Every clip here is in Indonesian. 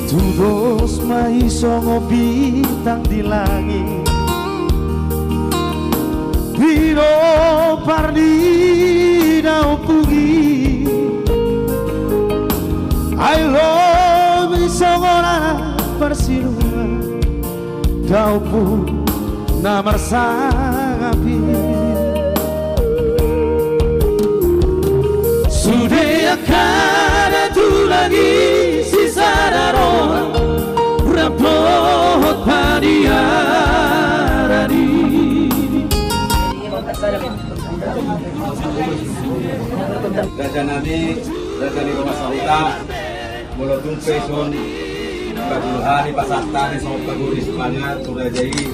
Tudos maiso bintang di langit Pino pardi na upugi I love isongora persilungan Kau pun na marsapi Sudah kada tu lagi sisa daroa Rapot padiarani Raja Nabi, Raja di Rumah Sauta, Molotung Peson, Kadulhari Pasakta, Sama Paguri Semuanya, sudah jadi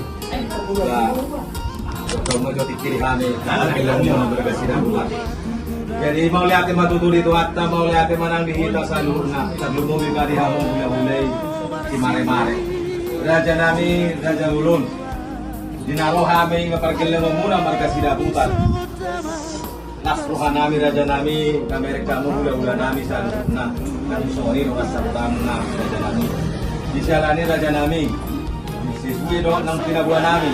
Ketemu joti kiri kami, ilmu berkasih dan bulan. Jadi mau lihat matuturi itu hatta, mau lihat manang dihita salurna, sebelum mobil kari hamong mulai si mare-mare. Raja Nabi, Raja Ulun, dinaruh kami ngepergele memuna berkasih dan bulan. Nasruhan nami Raja nami mereka mula-mula nami sana kami sore rasa tamna Raja nami disalani Raja nami siswi do nang pinabuan nami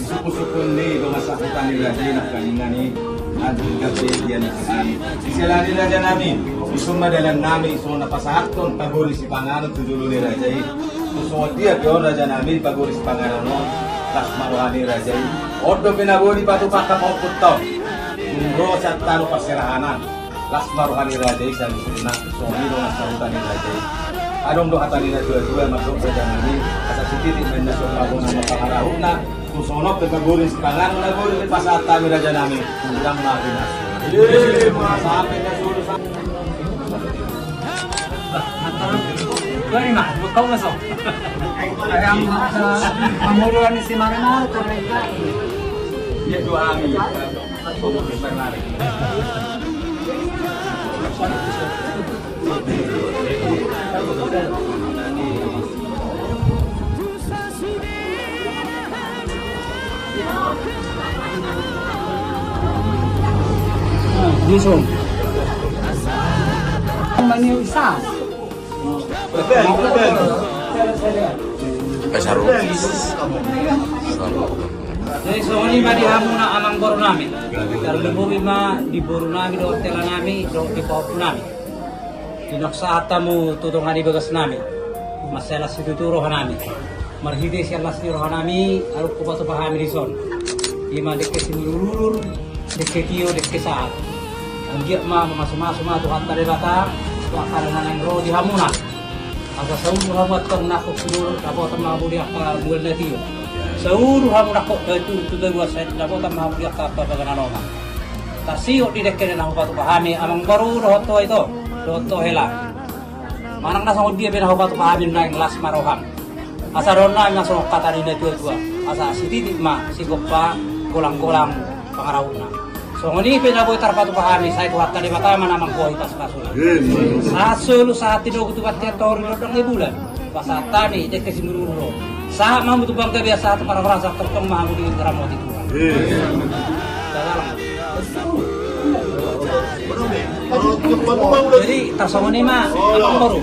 suku-suku ni do masakutan ni Raja nak kalingani adun kape dia nak kami disalani Raja nami isuma dalam nami so napasahakton pagori si pangalan tujulo ni Raja so dia do Raja nami pagori si pangalan no tas maruhani Raja ordo pinabori patu pakka pokutto Bro sa talo pasirahanan las maruhani Raja sa na soni do na sarutan ni Raja adong do hatani na dua masuk Raja nami asa sititi men na so pabon na pangarahon na susunod te paguris pangan na guris pasata ni Raja nami undang na pinas sampai na sulo sa Gani mah, kau masuk. Ayam pemuluhan si Marino tu mereka. ya dua ami Bernari. Disum. Mani usah. Jadi soalnya mah dihamu na amang boru nami. Kalau lebih mah di boru nami do hotel nami do di pop nami. Di naksa tamu tutong hari bagas nami. Masalah situ turu nami. Marhide si Allah situ nami aru ko batu pahami di son. Di mah dekke sinulur dekke tio dekke saat. Anjir mah masuk-masuk mah tuh hatta debata. Tuh karena nang ro dihamu na. Asa sauru hamat kang nakuk sinulur apa tama budi apa bulan tio. Seluruh hamu nakok itu dua set nabo tam hamu dia apa bagana noma. Tasio di dekke na batu pahami amang baru roto itu roto hela. Manang na sa dia bena batu pahami na kelas maroham. Asa rona na so kata di tua. Asa sititik ma si goppa golang-golang pangarauna. So ngoni pena boy tarpatu pahami saya kuat tadi mata mana amang boy tas kasuna. Sasulu saat itu kutu batia tor rodong bulan. Pasata ni dekke simururo. Saat mau betul bangga biasa para orang saat tertemu mau di Ramot itu. Jadi tersangka ini mah apa baru?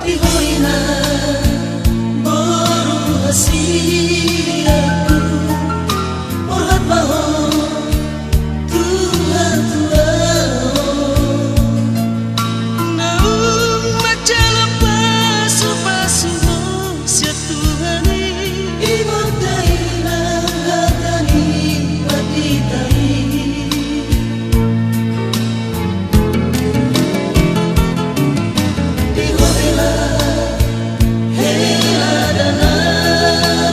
Ihoina baru hasil aku Orhat bahon Tuhan Naung macalam pasu-pasu Sia Tuhani Imontaina Gatani Patitari Hela dana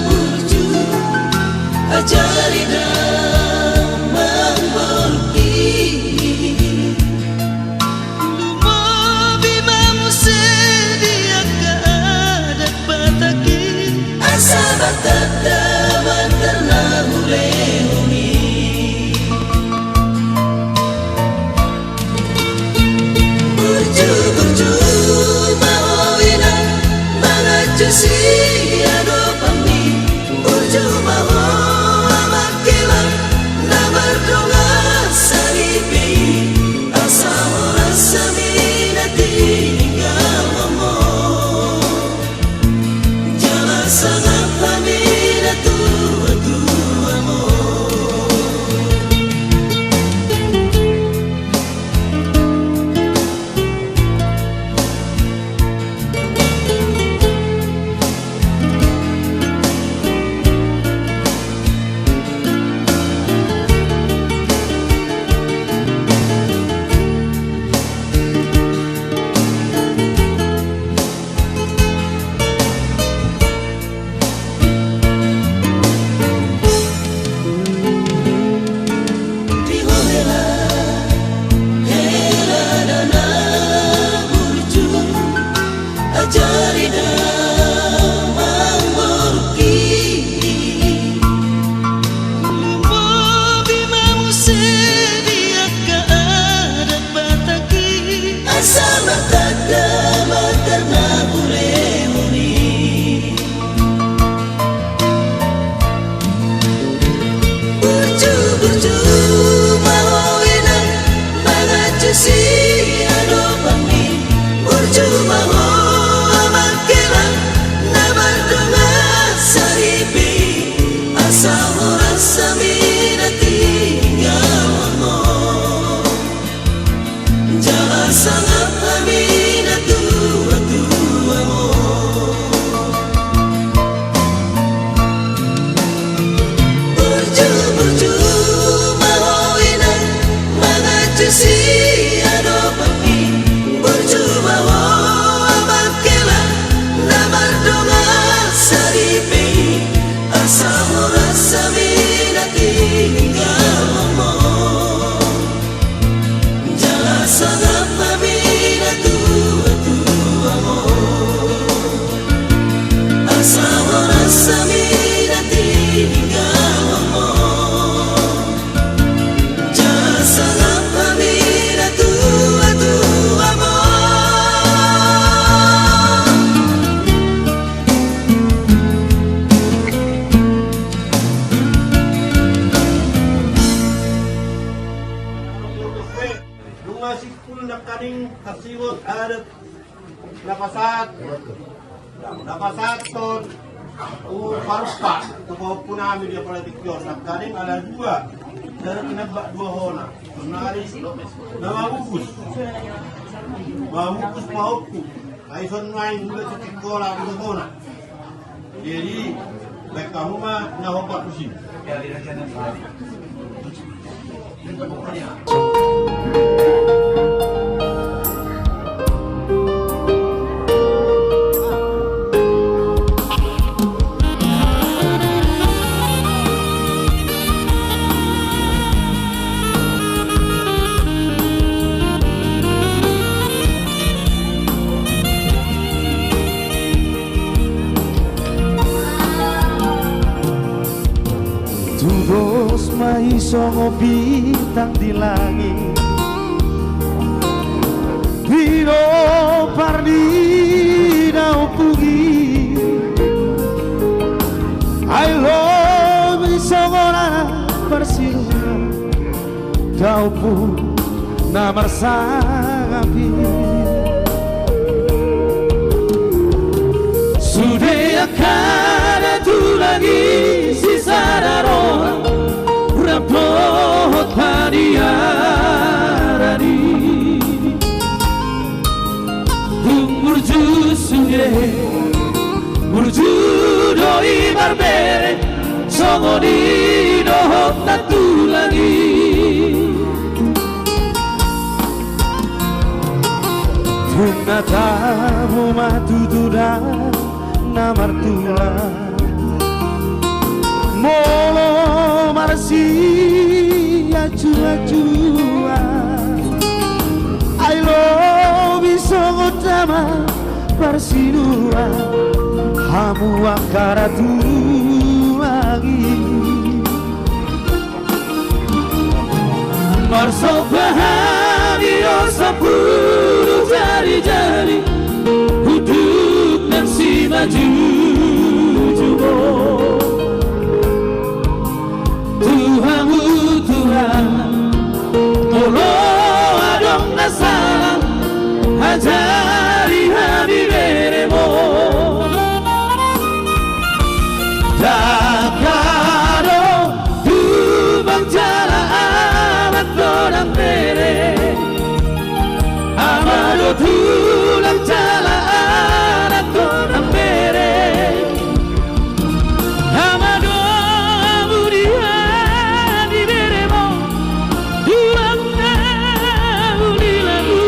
burju si ano pami Berjumpa ho amakelan Nabardunga saripi Asal rasa minati gawamu Jalan sangat aminatu atuamu Berjumpa ho inan Mengacu si ano pami Berjumpa ho amakelan Nabardunga saripi Asal rasa minati gawamu Jalan sangat aminatu atuamu Asal rasa minati gawamu Jalan sangat aminatu atuamu Nung masih pun na kaning kasiwot adat napasat ton parpa tuko po namin yung politikyon na kaning ala dua dari kinabak dua hona nari na mamupus paupu ay son main mula sa tikola dua hona jadi baik kamu mah nahobat pusing Tudos maiso bintang di langit Pino pardina upugi I love isongora persilungan Kau pun na marsangapi Sudah akan tu lagi sisa daroa Rapot padiarani Umurju sunge Murju doi barbere Songoni dohot tatu lagi Tunga tamu matutuda namartula Molo marsi acua-acua I love you songotama persinua Hamu akaratu lagi Marso bahagia sepuluh jari-jari Duduk dan si maju jubo Tuhanmu Tuhan Molo adong nasalah Hajari habiberemo Dakaro Tubang jala amat dorang bere Amado tulang jala amat dorang bere Amado amudian diberemo Tuang naulilamu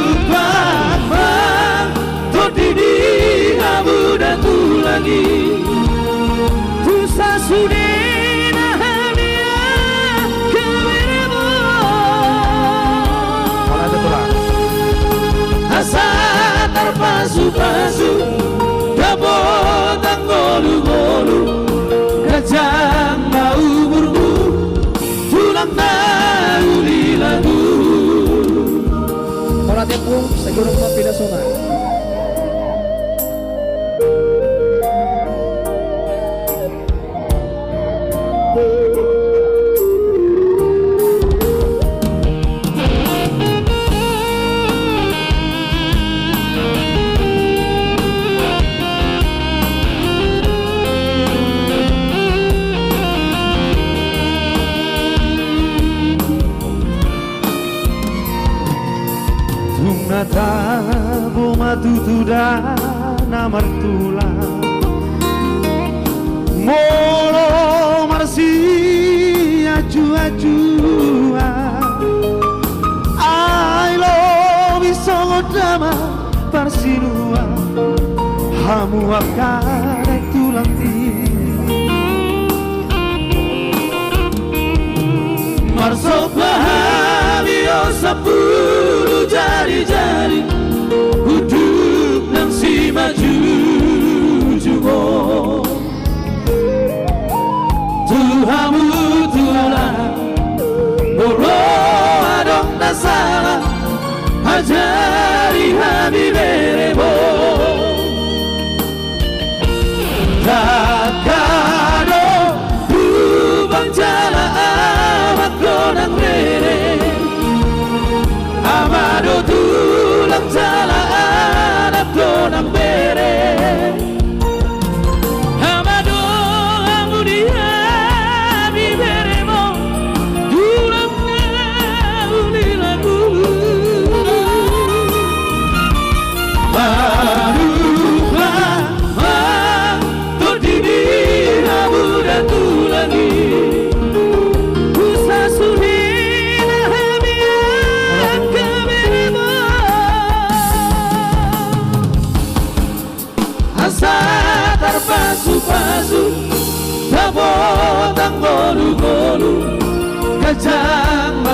Manupang Totidi amuda tu lagi Tusa sudena hania keberemo Asa terpasu-pasu Dabotang golu-golu Kajang mau burbu Tulang naulilamu Orat yang pun segera pinasongan. Natabo matutuda na martula Molo marsi aju-ajua I love songodama parsinua Hamu akare tulanti Marsok bahagia sepuluh jari-jari Uduk nang si maju jubo Tuhamu tulah Boro adok nasara Hajari habiberebo Takado Bubang jala amat konang rere Amado tulang jala anak konang bere Amado amudia biberemo Tulang ulilaku Baruklah Tordini amuda tulangi Usasuhina hamian keberemo Asa terpasu-pasu Tabotang golu-golu Kajang